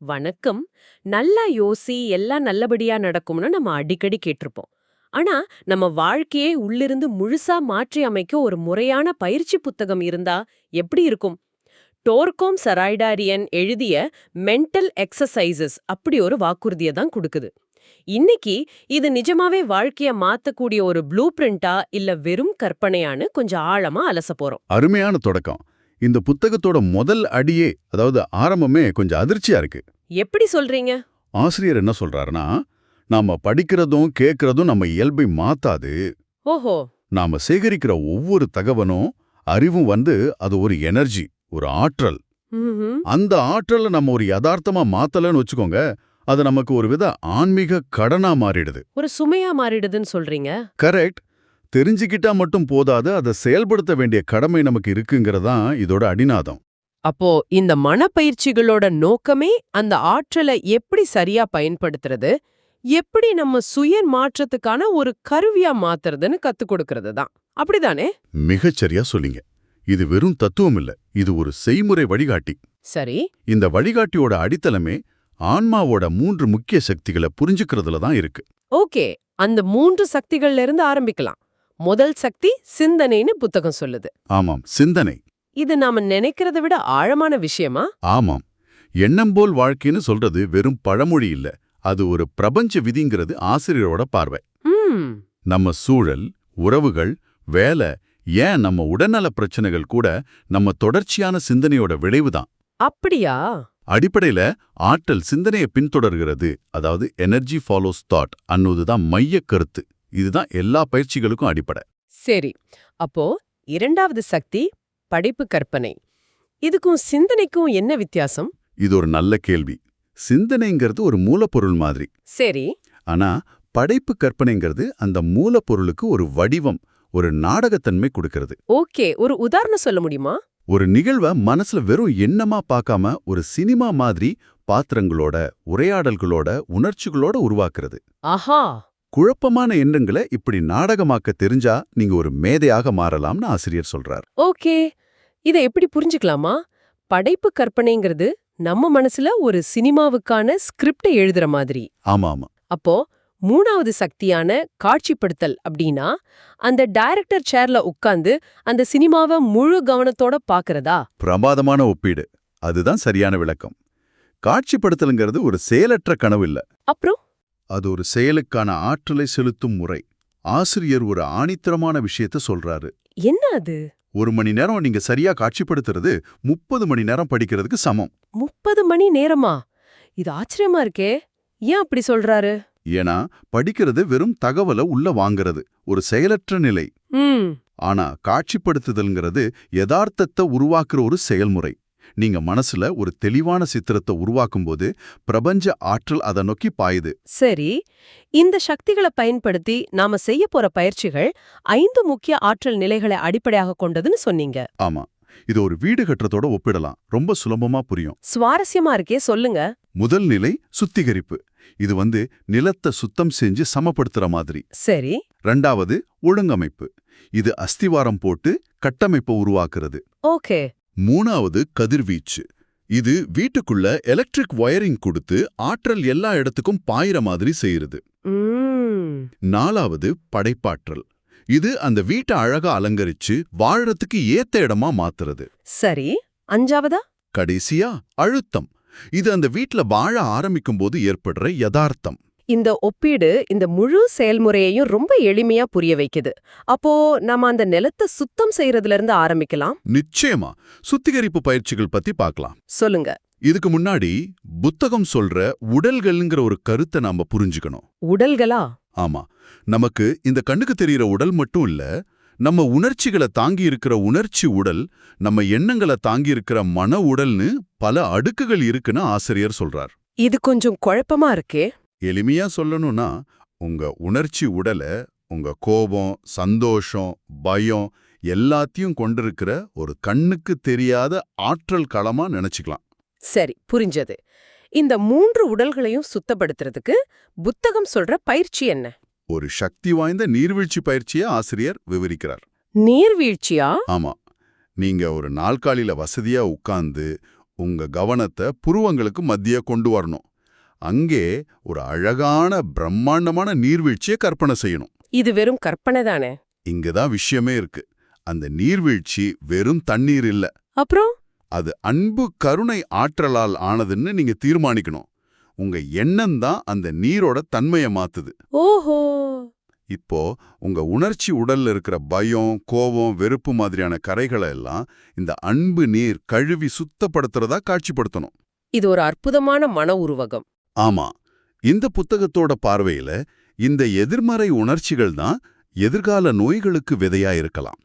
வணக்கம். நல்லா யோசி, எல்லாம் நல்லபடியா நடக்கும்னு நம்ம அடிக்கடி கேட்டிருப்போம். ஆனா, நம்ம வாழ்க்கையை உள்ளிருந்து முழுசா மாற்றி அமைக்க ஒரு முறையான பயிற்சி புத்தகம் இருந்தா எப்படி இருக்கும்? டோர்கோம் சராய்டாரியன் எழுதிய மென்டல் எக்ஸசைசஸ் அப்படி ஒரு வாக்குறுதியை தான் கொடுக்குது. இன்னைக்கு இது நிஜமாவே வாழ்க்கைய மாத்தக்கூடிய ஒரு ப்ளூ பிரிண்டா இல்ல வெறும் கற்பனையான்னு கொஞ்சம் ஆழமா அலச போறோம். அருமையான தொடக்கம். இந்த புத்தகத்தோட முதல் அடியே, அதாவது ஆரம்பமே கொஞ்சம் அதிர்ச்சியா இருக்கு. எப்படி சொல்றீங்க? ஆசிரியர் என்ன சொல்றாருன்னா, நாம படிக்கிறதும் கேட்கறதும் நம்ம இயல்பை மாத்தாது. ஓஹோ. நாம சேகரிக்கிற ஒவ்வொரு தகவலும் அறிவும் அது ஒரு எனர்ஜி, ஒரு ஆற்றல். ம்ஹும். அந்த ஆற்றலை நம்ம ஒரு யதார்த்தமா மாத்தலன்னு வச்சுக்கோங்க, அது நமக்கு ஒரு வித ஆன்மீக கடனா மாறிடுது. ஒரு சுமையா மாறிடுதுன்னு சொல்றீங்க? கரெக்ட். தெரிஞ்சுக்கிட்டா மட்டும் போதாது, அதை செயல்படுத்த வேண்டிய கடமை நமக்கு இருக்குங்கிறதான் இதோட அடிநாதம். அப்போ இந்த மனப்பயிற்சிகளோட நோக்கமே அந்த ஆற்றலை எப்படி சரியா பயன்படுத்துறது, எப்படி நம்ம சுய மாற்றத்துக்கான ஒரு கருவியா மாத்துறதுன்னு கத்துக் கொடுக்கறது தான். அப்படிதானே? மிகச்சரியா சொல்லிங்க. இது வெறும் தத்துவம் இல்ல, இது ஒரு செய்முறை வழிகாட்டி. சரி. இந்த வழிகாட்டியோட அடித்தளமே ஆன்மாவோட 3 முக்கிய சக்திகளை புரிஞ்சுக்கிறதுல தான் இருக்கு. ஓகே. அந்த 3 சக்திகள்ல இருந்து ஆரம்பிக்கலாம். முதல் சக்தி சிந்தனைன்னு புத்தகம் சொல்லுது. ஆமாம், சிந்தனை. இது நாம நினைக்கிறத விட ஆழமான விஷயமா? ஆமாம். எண்ணம் போல் வாழ்க்கைன்னு சொல்றது வெறும் பழமொழி இல்ல, அது ஒரு பிரபஞ்ச விதிங்கிறது ஆசிரியரோட பார்வை. ம். நம்ம சூழல், உறவுகள், வேலை, ஏன் நம்ம உடல்நல பிரச்சனைகள் கூட நம்ம தொடர்ச்சியான சிந்தனையோட விளைவுதான். அப்படியா? அடிப்படையில ஆற்றல் சிந்தனையை பின்தொடர்கிறது, அதாவது எனர்ஜி ஃபாலோஸ் தாட் அன்னதுதான் மைய கருத்து. இதுதான் எல்லா பயிற்சிகளுக்கும் அடிப்படை. சரி. அப்போ இரண்டாவது சக்தி படைப்பு கற்பனை. இதுக்கும் சிந்தனைக்கும் என்ன வித்தியாசம்? இது ஒரு நல்ல கேள்வி. சிந்தனைங்கிறது ஒரு மூலப்பொருள் மாதிரி. சரி. ஆனா படைப்பு கற்பனைங்கிறது அந்த மூலப்பொருளுக்கு ஒரு வடிவம், ஒரு நாடகத்தன்மை கொடுக்கிறது. ஓகே, ஒரு உதாரணம் சொல்ல முடியுமா? ஒரு நிகழ்வை மனசுல வெறும் எண்ணமா பார்க்காம ஒரு சினிமா மாதிரி பாத்திரங்களோட, உரையாடல்களோட, உணர்ச்சிகளோட உருவாக்குறது. ஆஹா. குழப்பமான எண்ணங்களை இப்படி நாடகமாக்க தெரிஞ்சா நீங்க ஒரு மேதையாக மாறலாம்னு ஆசிரியர் சொல்றார். ஓகே. இதை எப்படி புரிஞ்சுக்கலாமா? படைப்பு கற்பனைங்கிறது நம்ம மனசுல ஒரு சினிமாவுக்கான ஸ்கிரிப்டை எழுதுற மாதிரி. ஆமா ஆமா. அப்போ மூணாவது சக்தியான காட்சிப்படுத்தல் அப்படின்னா அந்த டைரக்டர் சேர்ல உட்கார்ந்து அந்த சினிமாவை முழு கவனத்தோட பாக்குறதா? பிரமாதமான ஒப்பீடு. அதுதான் சரியான விளக்கம். காட்சிப்படுத்தலுங்கிறது ஒரு செயலற்ற கனவு இல்ல, அப்புறம் அது ஒரு செயலுக்கான ஆற்றலை செலுத்தும் முறை. ஆசிரியர் ஒரு ஆணித்தரமான விஷயத்த சொல்றாரு. என்ன அது? 1 மணி நேரம் நீங்க சரியா காட்சிப்படுத்துறது 30 மணி நேரம் படிக்கிறதுக்கு சமம். 30 மணி நேரமா? இது ஆச்சரியமா இருக்கே. ஏன் அப்படி சொல்றாரு? ஏன்னா படிக்கிறது வெறும் தகவலை உள்ள வாங்குறது, ஒரு செயலற்ற நிலை. ம். ஆனா காட்சிப்படுத்துதல்ங்கிறது யதார்த்தத்தை உருவாக்குற ஒரு செயல்முறை. நீங்க மனசுல ஒரு தெளிவான சித்திரத்தை உருவாக்கும்போது பிரபஞ்ச ஆற்றல் அதை நோக்கி பாயுது. சரி. இந்த சக்திகளை பயன்படுத்தி நாம செய்ய போற பயிற்சிகள் 5 முக்கிய ஆற்றல் நிலைகளை அடிப்படையாக கொண்டதுன்னு சொன்னீங்க. ஆமா, இது ஒரு வீடு கட்டுறதோட ஒப்பிடலாம். ரொம்ப சுலபமா புரியும். சுவாரஸ்யமா இருக்கே, சொல்லுங்க. முதல் நிலை சுத்திகரிப்பு. இது நிலத்தை சுத்தம் செஞ்சு சமப்படுத்துற மாதிரி. சரி. 2வது ஒழுங்கமைப்பு. இது அஸ்திவாரம் போட்டு கட்டமைப்பை உருவாக்குறது. ஓகே. 3வது கதிர்வீச்சு. இது வீட்டுக்குள்ள எலக்ட்ரிக் வயரிங் கொடுத்து ஆற்றல் எல்லா இடத்துக்கும் பாயிற மாதிரி செய்யுது. ம். 4வது படைப்பாற்றல். இது அந்த வீட்டை அழகா அலங்கரிச்சு வாழறதுக்கு ஏத்த இடமா மாத்துறது. சரி. 5வதா? கடைசியா அழுத்தம். இது அந்த வீட்ல வாழ ஆரம்பிக்கும் போது ஏற்படுற யதார்த்தம். இந்த ஒப்பீடு இந்த முழு செயல்முறையையும் ரொம்ப எளிமையா புரிய வைக்குது. அப்போ நாம அந்த நிலத்தை சுத்தம் செய்யறதுல இருந்து ஆரம்பிக்கலாம். நிச்சயமா சுத்திகரிப்பு பயிற்சிகள் பத்தி பார்க்கலாம். சொல்லுங்க. இதுக்கு முன்னாடி புத்தகம் சொல்ற உடல்கள்ங்கிற ஒரு கருத்தை நாம புரிஞ்சுக்கணும். உடல்களா? ஆமா, நமக்கு இந்த கண்ணுக்கு தெரியிற உடல் மட்டும் இல்ல, நம்ம உணர்ச்சிகளை தாங்கி இருக்கிற உணர்ச்சி உடல், நம்ம எண்ணங்களை தாங்கி இருக்கிற மன உடல்னு பல அடுக்குகள் இருக்குன்னு ஆசிரியர் சொல்றார். இது கொஞ்சம் குழப்பமா இருக்கே. எளிமையா சொல்லணும்னா, உங்க உணர்ச்சி உடலை உங்க கோபம், சந்தோஷம், பயம் எல்லாத்தையும் கொண்டிருக்கிற ஒரு கண்ணுக்கு தெரியாத ஆற்றல் களமா நினைச்சுக்கலாம். சரி, புரிஞ்சது. இந்த 3 உடல்களையும் சுத்தப்படுத்துறதுக்கு புத்தகம் சொல்ற பயிற்சி என்ன? ஒரு சக்தி வாய்ந்த நீர்வீழ்ச்சி பயிற்சியை ஆசிரியர் விவரிக்கிறார். நீர்வீழ்ச்சியா? ஆமா, நீங்க ஒரு நாற்காலியில வசதியா உட்கார்ந்து உங்க கவனத்தை புருவங்களுக்கு மத்திய கொண்டு வரணும். அங்கே ஒரு அழகான பிரம்மாண்டமான நீர்வீழ்ச்சியை கற்பனை செய்யணும். இது வெறும் கற்பனை தானே? இங்கதான் விஷயமே இருக்கு. அந்த நீர்வீழ்ச்சி வெறும் தண்ணீர் இல்ல. அப்புறம்? அது அன்பு கருணை ஆற்றலால் ஆனதுன்னு நீங்க தீர்மானிக்கணும். உங்க எண்ணம் தான் அந்த நீரோட தன்மையை மாத்துது. ஓஹோ! இப்போ உங்க உணர்ச்சி உடல்ல இருக்கிற பயம், கோபம், வெறுப்பு மாதிரியான கரைகளை எல்லாம் இந்த அன்பு நீர் கழுவி சுத்தப்படுத்துறதா காட்சிப்படுத்தணும். இது ஒரு அற்புதமான மன உருவகம். ஆமா, இந்த புத்தகத்தோட பார்வையில இந்த எதிர்மறை உணர்ச்சிகள் தான் எதிர்கால நோய்களுக்கு விதையா இருக்கலாம்.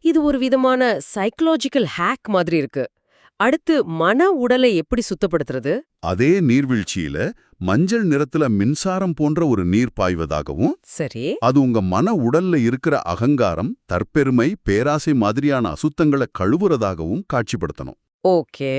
இது ஒரு விதமான சைக்கலாஜிக்கல் ஹேக் மாதிரி இருக்கு. அடுத்து மன உடலை எப்படி சுத்தப்படுத்துறது? அதே நீர்வீழ்ச்சியில மஞ்சள் நிறத்துல மின்சாரம் போன்ற ஒரு நீர் பாய்வதாகவும், சரி, அது உங்க மன உடல்ல இருக்கிற அகங்காரம், தற்பெருமை, பேராசை மாதிரியான அசுத்தங்களை கழுவுறதாகவும் காட்சிப்படுத்தணும். ஓகே.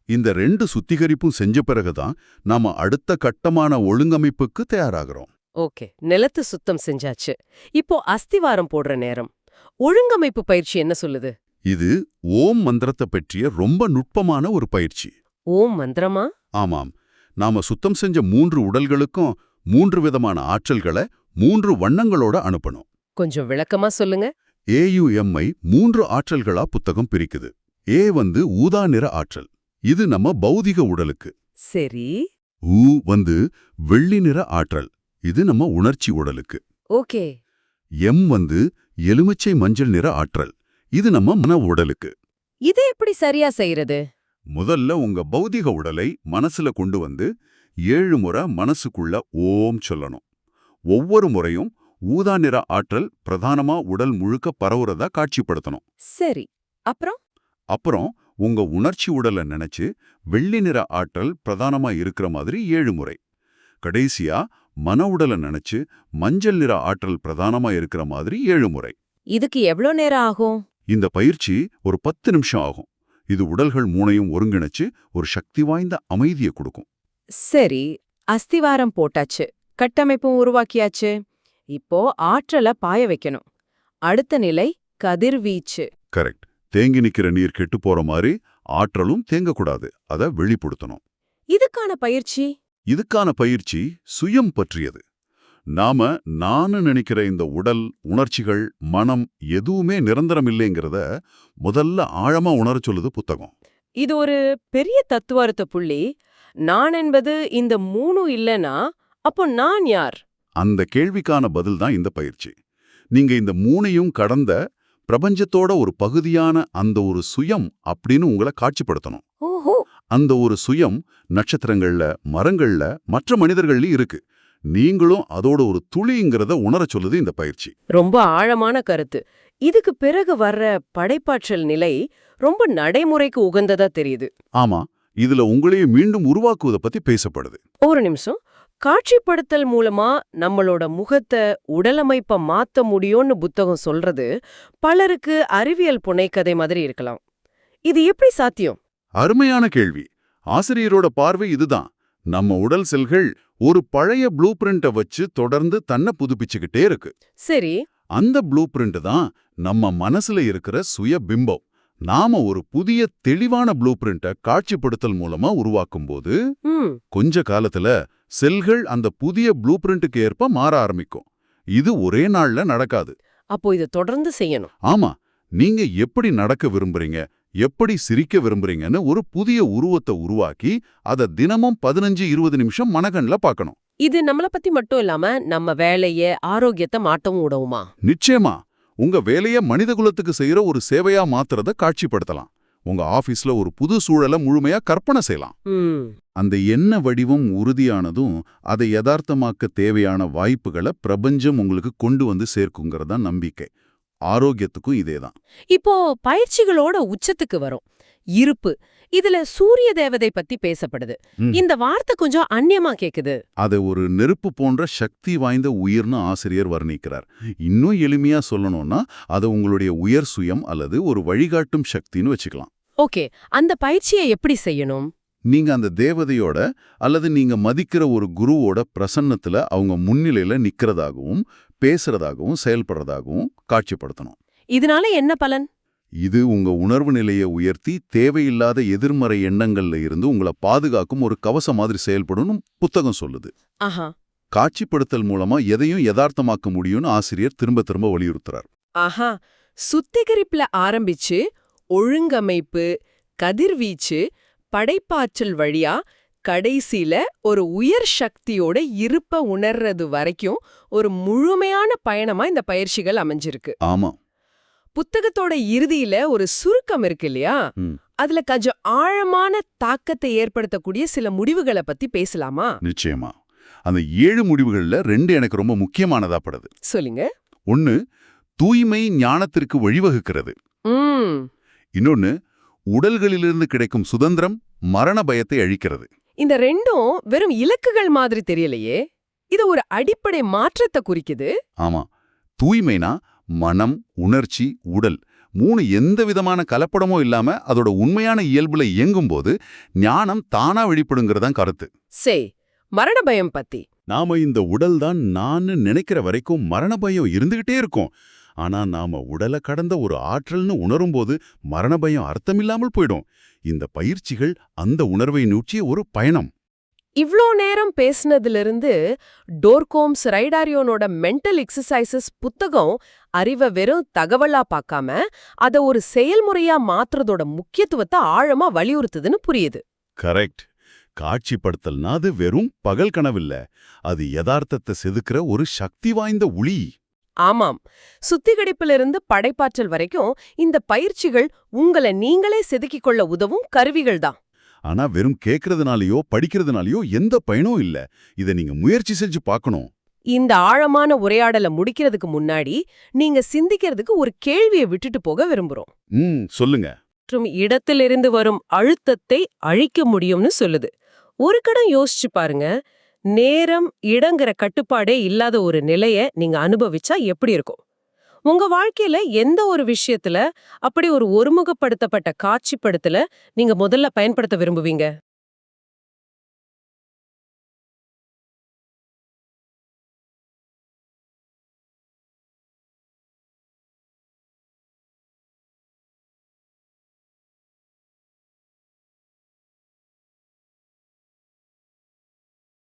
இந்த 2 சுத்திகரிப்பும் செஞ்ச பிறகுதான் நாம அடுத்த கட்டமான ஒழுங்கமைப்புக்கு தயாராகிறோம். ஓகே, நிலத்து சுத்தம் செஞ்சாச்சு. இப்போ அஸ்திவாரம் போடுற நேரம். ஒழுங்கமைப்பு பயிற்சி என்ன சொல்லுது? இது ஓம் மந்திரத்தை பற்றிய ரொம்ப நுட்பமான ஒரு பயிற்சி. ஓம் மந்திரமா? ஆமாம், நாம சுத்தம் செஞ்ச 3 உடல்களுக்கும் 3 விதமான ஆற்றல்களை 3 வண்ணங்களோட அனுப்பணும். கொஞ்சம் விளக்கமா சொல்லுங்க. AUM-ஐ 3 ஆற்றல்களா புத்தகம் பிரிக்குது. A ஊதா நிற ஆற்றல். இது நம்ம பௌதிக உடலுக்கு. சரி. U வெள்ளி நிற ஆற்றல். இது நம்ம உணர்ச்சி உடலுக்கு. ஓகே. M எலுமிச்சை மஞ்சள் நிற ஆற்றல். இது நம்ம மன உடலுக்கு. இது எப்படி சரியா செய்யறது? முதல்ல உங்க பௌதிக உடலை மனசுல கொண்டு வந்து 7 முறை மனசுக்குள்ள ஓம் சொல்லணும். ஒவ்வொரு முறையும் ஊதா நிற ஆற்றல் பிரதானமா உடல் முழுக்க பரவுறதா காட்சிப்படுத்தணும். சரி, அப்புறம் உங்க உணர்ச்சி உடலை நினைச்சு வெள்ளி நிற ஆற்றல் பிரதானமா இருக்கிற மாதிரி 7 முறை. கடைசியா மன உடலை நினைச்சு மஞ்சள் நிற ஆற்றல் பிரதானமா இருக்கிற மாதிரி 7 முறை. இதுக்கு எவ்வளோ நேரம் ஆகும்? இந்த பயிற்சி ஒரு 10 நிமிஷம் ஆகும். இது உடல்கள் 3ஐயும் ஒருங்கிணைச்சு ஒரு சக்தி வாய்ந்த அமைதியை கொடுக்கும். சரி, அஸ்திவாரம் போட்டாச்சு, கட்டமைப்பும் உருவாக்கியாச்சு. இப்போ ஆற்றலை பாய வைக்கணும். அடுத்த நிலை கதிர்வீச்சு. கரெக்ட். தேங்கி நிக்கிற நீர் கெட்டு போற மாதிரி ஆற்றலும் தேங்கக்கூடாது. அதை வெளிப்படுத்தணும். இதுக்கான பயிற்சி சுயம் பற்றியது. நானு நினைக்கிற இந்த உடல், உணர்ச்சிகள், மனம் எதுவுமே நிரந்தரம் இல்லைங்கிறத முதல்ல ஆழமா உணரச் சொல்லுது புத்தகம். இது ஒரு பெரிய தத்துவார்த்த புள்ளி. நான் என்பது இந்த 3 இல்லனா அப்போ நான் யார்? அந்த கேள்விக்கான பதில் தான் இந்த பயிற்சி. நீங்க இந்த 3ஐயும் கடந்த பிரபஞ்சத்தோட ஒரு பகுதியான அந்த ஒரு சுயம் அப்படின்னு உங்களை காட்சிப்படுத்தணும். ஓஹோ! அந்த ஒரு சுயம் நட்சத்திரங்கள்ல, மரங்கள்ல, மற்ற மனிதர்கள்லயும் இருக்கு. நீங்களும் அதோட ஒரு துளிங்கிறத உணரச் சொல்லுது இந்த பயிற்சி. ரொம்ப ஆழமான கருத்து. இதுக்கு பிறகு வர்ற படைப்பாற்றல் நிலை ரொம்ப நடைமுறைக்கு உகந்ததா தெரியுது. ஆமா, இதுல உங்களையே மீண்டும் உருவாக்குவதை பத்தி பேசப்படுது. ஒரு நிமிஷம். காட்சிப்படுத்தல் மூலமா நம்மளோட முகத்தை, உடலமைப்ப மாத்த முடியும்னு புத்தகம் சொல்றது பலருக்கு அறிவியல் புனைக்கதை மாதிரி இருக்கலாம். இது எப்படி சாத்தியம்? அருமையான கேள்வி. ஆசிரியரோட பார்வை இதுதான். நம்ம உடல் செல்கள் ஒரு பழைய ப்ளூ பிரிண்ட்டை வச்சு தொடர்ந்து தன்னை புதுப்பிச்சுக்கிட்டே இருக்கு. சரி. அந்த ப்ளூ பிரிண்ட் தான் நம்ம மனசுல இருக்கிற சுய பிம்பம். நாம ஒரு புதிய தெளிவான ப்ளூ பிரிண்ட்டை காட்சிப்படுத்தல் மூலமா உருவாக்கும்போது கொஞ்ச காலத்துல செல்கள் அந்த புதிய ப்ளூ பிரிண்ட்டுக்கு ஏற்ப மாற ஆரம்பிக்கும். இது ஒரே நாள்ல நடக்காது. அப்போ இதை தொடர்ந்து செய்யணும். ஆமா, நீங்க எப்படி நடக்க விரும்புறீங்க, எப்படி சிரிக்க விரும்புறீங்கன்னு ஒரு புதிய உருவத்தை உருவாக்கி அதை தினமும் 15-20 நிமிஷம் மனகண்ல பார்க்கணும். இது நம்மள பத்தி மட்டும் இல்லாம நம்ம வேலைய, ஆரோக்கியத்தை மாட்டவும் உதவுமா? நிச்சயமா. உங்க வேலைய மனிதகுலத்துக்கு செய்யற ஒரு சேவையா மாத்துறத காட்சிப்படுத்தலாம். உங்க ஆபீஸ்ல ஒரு புது சூழலை முழுமையா கற்பனை செய்யலாம். அந்த எண்ண வடிவம் உறுதியானதும் அதை யதார்த்தமாக்க தேவையான வாய்ப்புகளை பிரபஞ்சம் உங்களுக்கு கொண்டு வந்து சேர்க்குங்கிறதா நம்பிக்கை. ஆரோக்கியத்துக்கும் இதேதான். இப்போ பயிற்சிகளோட உச்சத்துக்கு வரும். இருப்பு. இதுல சூரிய தேவதை பத்தி பேசப்படுது. இந்த வார்த்தை கொஞ்சம் அந்நியமா கேக்குது. அதை ஒரு நெருப்பு போன்ற சக்தி வாய்ந்த உயிர்னு ஆசிரியர் வர்ணிக்கிறார். இன்னும் எளிமையா சொல்லணும்னா அதை உங்களுடைய உயர் சுயம் அல்லது ஒரு வழிகாட்டும் சக்தின்னு வச்சுக்கலாம். ஓகே, அந்த பயிற்சியை எப்படி செய்யணும்? நீங்க அந்த தேவதையோட அல்லது நீங்க மதிக்கிற ஒரு குருவோட பிரசன்னத்துல அவங்க முன்னிலையில நிக்கிறதாகவும் பேசுறதாகவும் செயல்படுறதாகவும் காட்சிப்படுத்தணும். இதனால என்ன பலன்? இது உங்க உணர்வு நிலையை உயர்த்தி தேவையில்லாத எதிர்மறை எண்ணங்கள்ல இருந்து உங்களை பாதுகாக்கும் ஒரு கவசம் மாதிரி செயல்படும்னு புத்தகம் சொல்லுது. ஆஹா காட்சிப்படுத்தல் மூலமா எதையும் யதார்த்தமாக்க முடியும்னு ஆசிரியர் திரும்ப திரும்ப வலியுறுத்துறார். ஆஹா சுத்திகரிப்புல ஆரம்பிச்சு ஒழுங்கமைப்பு, கதிர்வீச்சு, படைப்பாற்றல் வழியா கடைசியில ஒரு உயர் சக்தியோட இருப்ப உணர்றது வரைக்கும் ஒரு முழுமையான பயணமா இந்த பயிற்சிகள் அமைஞ்சிருக்கு. ஆமா. புத்தகத்தோட இறுதியில ஒரு சுருக்கம் இருக்கு இல்லையா, ம். அதுல கொஞ்சம் ஆழமான தாக்கத்தை ஏற்படுத்தக்கூடிய சில முடிவுகளை பத்தி பேசலாமா? நிச்சயமா. அந்த 7 முடிவுகள்ல 2 எனக்கு ரொம்ப முக்கியமானதா படுது. சொல்லுங்க. 1, தூய்மை ஞானத்திற்கு வழிவகுக்கிறது. ம் இன்னொன்னு, உடல்களிலிருந்து கிடைக்கும் சுதந்திரம் மரண பயத்தை அழிக்கிறது. இந்த ரெண்டும் வெறும் இலக்குகள் மாதிரி தெரியலையே, இது ஒரு அடிப்படை மாற்றத்தை குறிக்குது. ஆமா. தூய்மைனா மனம், உணர்ச்சி, உடல் 3 எந்த விதமான கலப்படமோ இல்லாம அதோட உண்மையான இயல்புல இயங்கும்போது ஞானம் தானா வெளிப்படுங்கிறதான் கருத்து. சே மரண பயம் பத்தி. நாம இந்த உடல் தான் நான் நினைக்கிற வரைக்கும் மரண பயம் இருந்துகிட்டே இருக்கும். ஆனா நாம உடலை கடந்த ஒரு ஆற்றல்னு உணரும்போது மரண பயம் அர்த்தமில்லாமல் போயிடும். இந்த பயிற்சிகள் அந்த உணர்வை நோக்கிய ஒரு பயணம். இவ்ளோ நேரம் பேசினதிலிருந்து டோர்கோம்ஸ் ரைடாரியோனோட மென்டல் எக்ஸசைசஸ் புத்தகம் அறிவை வெறும் தகவலா பார்க்காம அத ஒரு செயல்முறையா மாத்துறதோட முக்கியத்துவத்தை ஆழமா வலியுறுத்துதுன்னு புரியுது. கரெக்ட். காட்சிப்படுத்தல்னா அது வெறும் பகல் கனவில்ல, அது யதார்த்தத்தை செதுக்கிற ஒரு சக்தி வாய்ந்த ஒளி. ஆமாம், சுத்திகரிப்பிலிருந்து படைப்பாற்றல் வரைக்கும் இந்த பயிற்சிகள் உங்களை நீங்களே செதுக்கிக் கொள்ள உதவும் கருவிகள்தான். ஆனா வெறும் கேட்கறதுனாலயோ படிக்கிறதுனாலயோ எந்த பயனும் இல்ல. இதை நீங்க முயற்சி செஞ்சு பார்க்கணும். இந்த ஆழமான உரையாடலை முடிக்கிறதுக்கு முன்னாடி நீங்க சிந்திக்கிறதுக்கு ஒரு கேள்வியை விட்டுட்டு போக விரும்புறோம். சொல்லுங்க. மற்றும் இடத்திலிருந்து வரும் அழுத்தத்தை அழிக்க முடியும்னு சொல்லுது. ஒரு கணம் யோசிச்சு பாருங்க, நேரம் இடங்கிற கட்டுப்பாடே இல்லாத ஒரு நிலைய நீங்க அனுபவிச்சா எப்படி இருக்கும்? உங்க வாழ்க்கையில எந்த ஒரு விஷயத்துல அப்படி ஒரு ஒருமுகப்படுத்தப்பட்ட காட்சிப்படுத்தல நீங்க முதல்ல பயன்படுத்த விரும்புவீங்க?